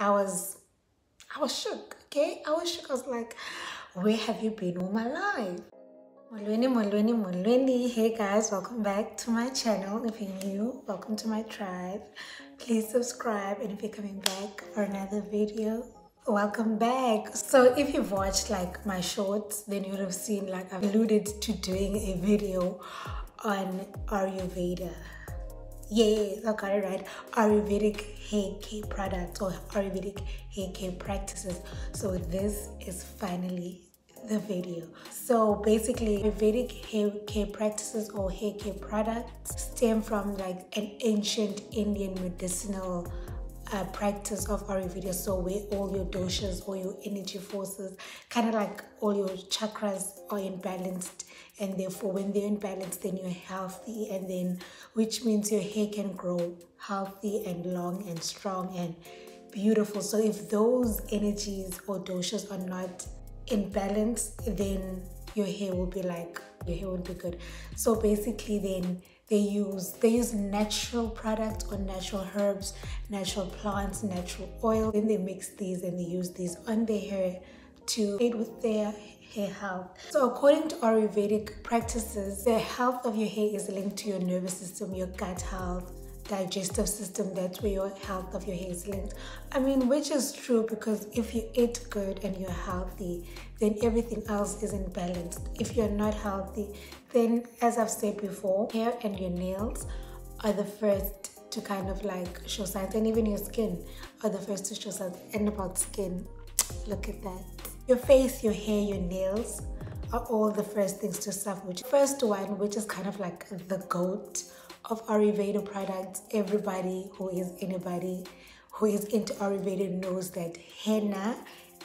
I was shook, okay? I was shook. I was like, where have you been all my life? Molweni. Hey guys, welcome back to my channel. If you're new, welcome to my tribe. Please subscribe, and if you're coming back for another video, welcome back. So if you've watched like my shorts, then you would have seen like I've alluded to doing a video on Ayurveda. Yes, I got it right. Ayurvedic hair care products or Ayurvedic hair care practices. So this is finally the video. So basically, Ayurvedic hair care practices or hair care products stem from like an ancient Indian medicinal practice of Ayurveda. So where all your doshas or your energy forces, kind of like all your chakras are imbalanced, and therefore when they're imbalanced, then you're healthy, and then which means your hair can grow healthy and long and strong and beautiful. So if those energies or doshas are not in balance, then your hair won't be good. So basically then they use natural products or natural herbs, natural plants, natural oil. Then they mix these and they use these on their hair to aid with their hair health. So according to Ayurvedic practices, the health of your hair is linked to your nervous system, your gut health, digestive system. That's where your health of your hair is linked. I mean, which is true, because if you eat good and you're healthy, then everything else is in balance. If you're not healthy, then as I've said before, hair and your nails are the first to kind of like show signs, and even your skin are the first to show signs. And about skin, look at that. Your face, your hair, your nails are all the first things to suffer. Which first one, which is kind of like the goat of Ayurveda products. Anybody who is into Ayurveda knows that henna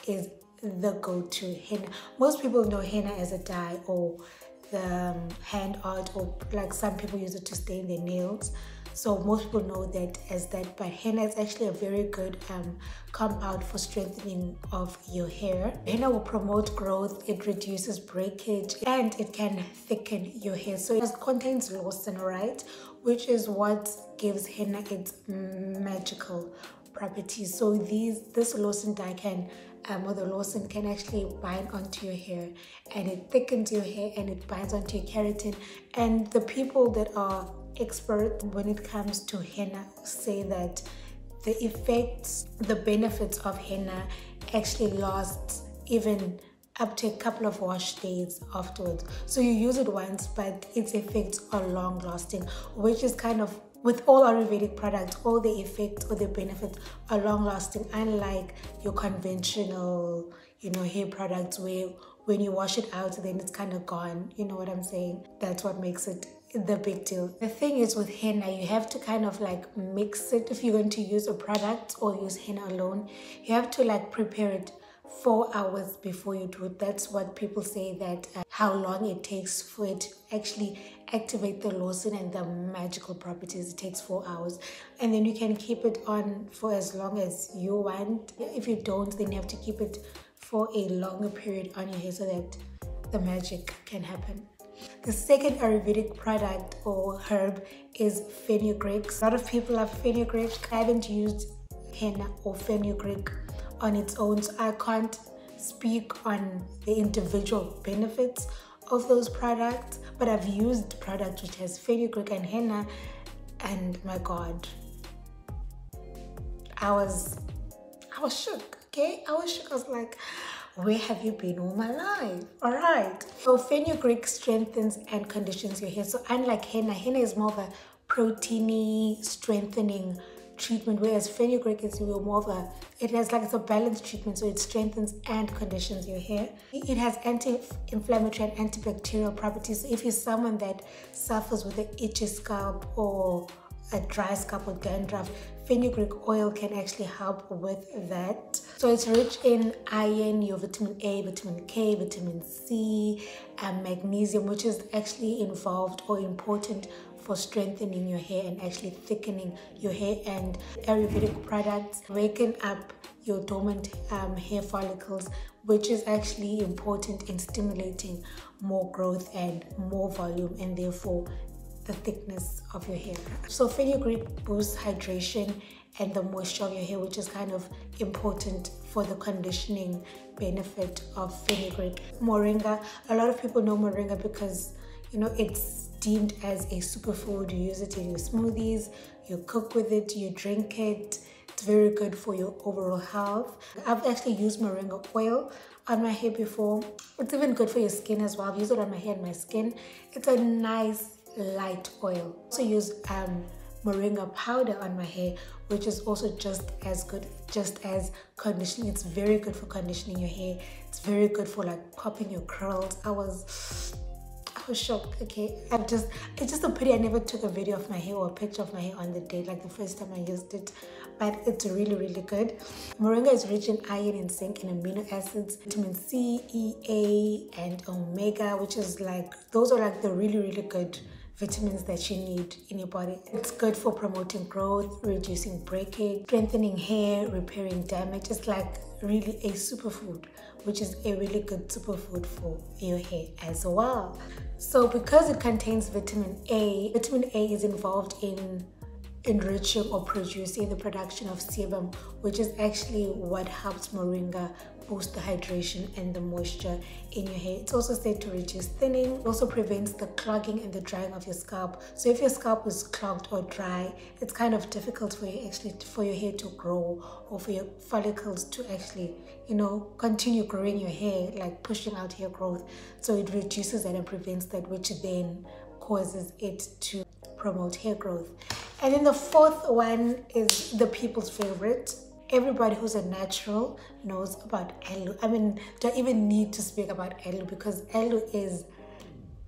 is the go-to. Henna. Most people know henna as a dye or the hand art, or like some people use it to stain their nails. So most people know that as that, but henna is actually a very good compound for strengthening of your hair. Henna will promote growth, it reduces breakage, and it can thicken your hair. So it contains lawson, right? Which is what gives henna its magical properties. So this lawson dye can or the lawson can actually bind onto your hair, and it thickens your hair and it binds onto your keratin. And the people that are expert when it comes to henna say that the effects, the benefits of henna actually lasts even up to a couple of wash days afterwards. So you use it once, but its effects are long lasting, which is kind of with all Ayurvedic products, all the effects or the benefits are long lasting, unlike your conventional, hair products where when you wash it out, then it's kind of gone. You know what I'm saying? That's what makes it the big deal. The thing is with henna, you have to kind of like mix it. If you're going to use a product or use henna alone, you have to like prepare it 4 hours before you do it. That's what people say, that how long it takes for it to actually activate the lawson and the magical properties. It takes 4 hours, and then you can keep it on for as long as you want. If you don't, then you have to keep it for a longer period on your hair so that the magic can happen. The second Ayurvedic product or herb is fenugreek. A lot of people have fenugreek. I haven't used henna or fenugreek on its own, so I can't speak on the individual benefits of those products, but I've used products which has fenugreek and henna, and my God, I was shook, okay? I was shook. I was like, where have you been all my life? All right. So fenugreek strengthens and conditions your hair. So unlike henna is more of a proteiny strengthening treatment, whereas fenugreek is more of it's a balanced treatment, so it strengthens and conditions your hair. It has anti-inflammatory and antibacterial properties. So if you're someone that suffers with an itchy scalp or a dry scalp or dandruff, fenugreek oil can actually help with that. So it's rich in iron, your vitamin A, vitamin K, vitamin C, and magnesium, which is actually involved or important for strengthening your hair and actually thickening your hair. And Ayurvedic products waken up your dormant hair follicles, which is actually important in stimulating more growth and more volume, and therefore the thickness of your hair. So fenugreek boosts hydration and the moisture of your hair, which is kind of important for the conditioning benefit of fenugreek. Moringa, a lot of people know moringa because, you know, it's deemed as a superfood. You use it in your smoothies, you cook with it, you drink it. It's very good for your overall health. I've actually used moringa oil on my hair before. It's even good for your skin as well. I've used it on my hair and my skin. It's a nice light oil. I also use moringa powder on my hair, which is also just as good, just as conditioning. It's very good for conditioning your hair. It's very good for like popping your curls. I was shocked. Okay, it's just so pretty. I never took a video of my hair or a picture of my hair on the day, like the first time I used it, but it's really good. Moringa is rich in iron and zinc and amino acids, vitamin C, E, A, and omega, which is like, those are like the really good vitamins that you need in your body. It's good for promoting growth, reducing breakage, strengthening hair, repairing damage. It's like really a superfood, which is a really good superfood for your hair as well. So because it contains vitamin A is involved in enriching or producing the production of sebum, which is actually what helps moringa boost the hydration and the moisture in your hair. It's also said to reduce thinning. It also prevents the clogging and the drying of your scalp. So if your scalp is clogged or dry, it's kind of difficult for you for your hair to grow, or for your follicles to actually, you know, continue growing your hair, like pushing out hair growth. So it reduces that and prevents that, which then causes it to promote hair growth. And then the fourth one is the people's favorite. Everybody who's a natural knows about aloe. I mean, don't even need to speak about aloe, because aloe is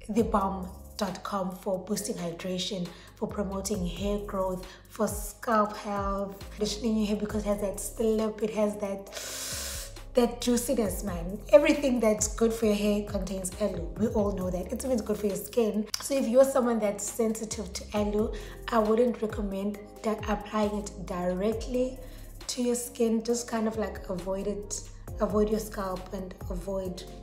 the bomb.com for boosting hydration, for promoting hair growth, for scalp health, conditioning your hair, because it has that slip, it has that juiciness, man. Everything that's good for your hair contains aloe. We all know that. It's even good for your skin. So if you're someone that's sensitive to aloe, I wouldn't recommend applying it directly to your skin. Just kind of like avoid it, avoid your scalp, and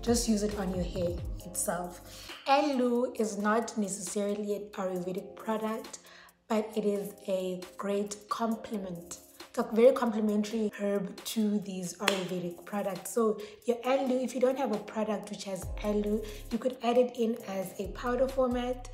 just use it on your hair itself. Aloe is not necessarily an Aryuvedic product, but it is a great complement. It's a very complementary herb to these Aryuvedic products. So your aloe, if you don't have a product which has aloe, you could add it in as a powder format,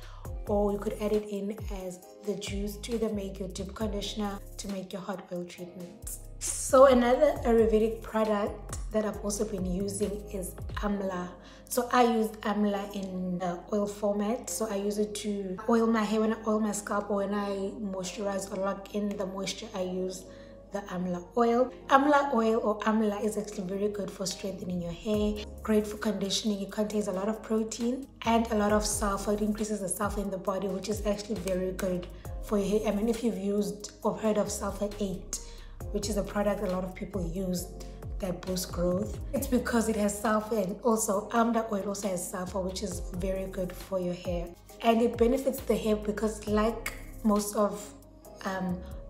or you could add it in as the juice to either make your deep conditioner, to make your hot oil treatments. So another Aryuvedic product that I've also been using is amla. So I use amla in the oil format. So I use it to oil my hair when I oil my scalp, or when I moisturize or lock in the moisture, I use the amla oil. Amla oil, or amla, is actually very good for strengthening your hair, great for conditioning. It contains a lot of protein and a lot of sulfur. It increases the sulfur in the body, which is actually very good for your hair. I mean, if you've used or heard of sulfur 8, which is a product a lot of people use that boosts growth, it's because it has sulfur. And also amla oil also has sulfur, which is very good for your hair, and it benefits the hair because, like most of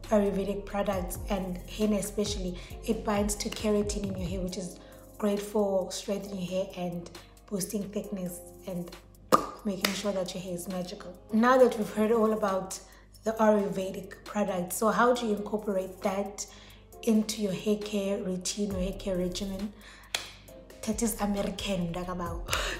Aryuvedic products, and henna especially, it binds to keratin in your hair, which is great for strengthening your hair and boosting thickness and making sure that your hair is magical. Now that we've heard all about the Aryuvedic products, so how do you incorporate that into your hair care routine or hair care regimen? That is American.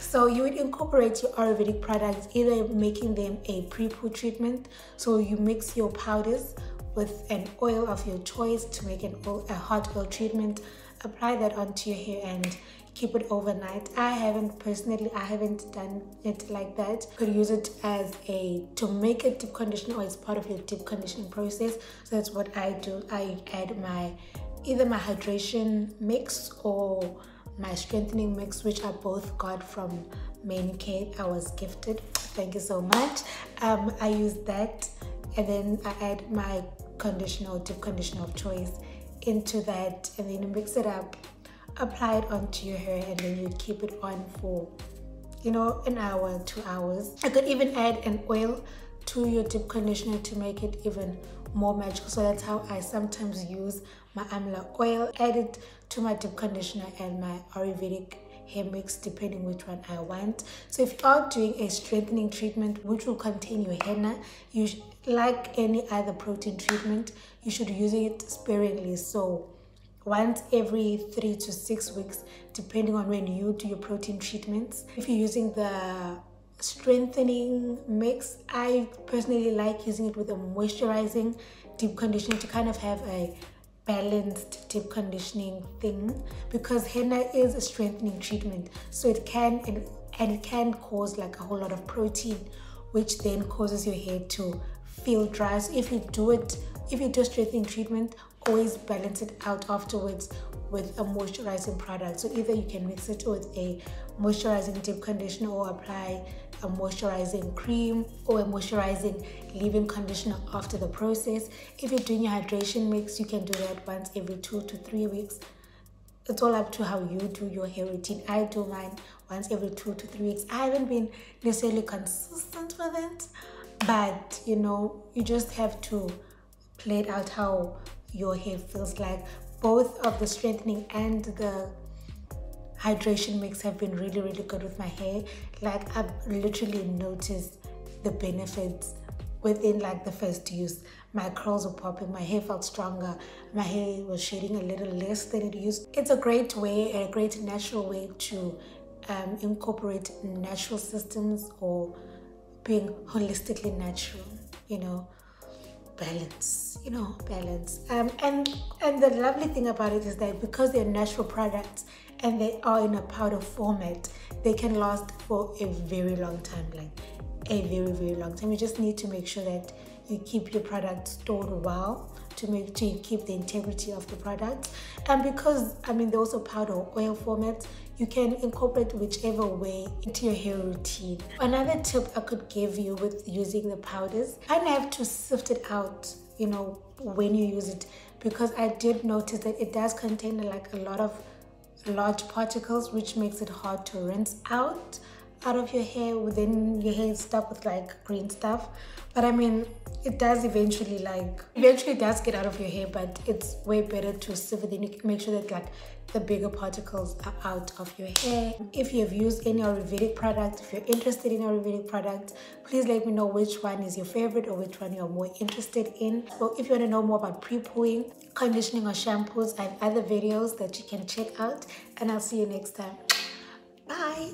So you would incorporate your Aryuvedic products, either making them a pre-poo treatment. So you mix your powders with an oil of your choice to make a hot oil treatment. Apply that onto your hair and keep it overnight. I haven't done it like that. You could use it to make a deep conditioner, or it's part of your deep conditioning process. So that's what I do. I add either my hydration mix or my strengthening mix, which I both got from Main Care. I was gifted. Thank you so much. I use that, and then I add my conditioner or deep conditioner of choice into that, and then you mix it up, apply it onto your hair, and then you keep it on for, you know, an hour, 2 hours. I could even add an oil to your deep conditioner to make it even more magical. So that's how I sometimes use my amla oil. Add it to my deep conditioner and my Aryuvedic hair mix depending which one I want. So if you are doing a strengthening treatment which will contain your henna, like any other protein treatment, you should use it sparingly. So once every 3 to 6 weeks, depending on when you do your protein treatments. If you're using the strengthening mix, I personally like using it with a moisturizing deep conditioner to kind of have a balanced deep conditioning thing, because henna is a strengthening treatment, so it can and it can cause like a whole lot of protein, which then causes your hair to feel dry. So if you do a strengthening treatment, always balance it out afterwards with a moisturizing product. So either you can mix it with a moisturizing deep conditioner or apply a moisturizing cream or a moisturizing leave-in conditioner after the process. If you're doing your hydration mix, you can do that once every 2 to 3 weeks. It's all up to how you do your hair routine. I do mine once every 2 to 3 weeks. I haven't been necessarily consistent with it, but you know, you just have to play it out how your hair feels like. Both of the strengthening and the hydration mix have been really, really good with my hair. Like, I've literally noticed the benefits within like the first use. My curls were popping, my hair felt stronger, my hair was shedding a little less than it used. It's a great way, a great natural way to incorporate natural systems, or being holistically natural, you know, balance. And the lovely thing about it is that because they're natural products and they are in a powder format, they can last for a very long time, like a very, very long time. You just need to make sure that you keep your product stored well to make sure you keep the integrity of the product. And because they're also powder or oil formats, you can incorporate whichever way into your hair routine. Another tip I could give you with using the powders, you kind of have to sift it out, you know, when you use it, because I did notice that it does contain like a lot of large particles, which makes it hard to rinse out of your hair. Within your hair is stuck with like green stuff, but it does eventually does get out of your hair, but it's way better to sieve it. Then you can make sure that like the bigger particles are out of your hair. If you have used any Aryuvedic product, if you're interested in Aryuvedic products, please let me know which one is your favorite or which one you're more interested in. So if you want to know more about pre-pooing, conditioning, or shampoos, I have other videos that you can check out, and I'll see you next time. Bye.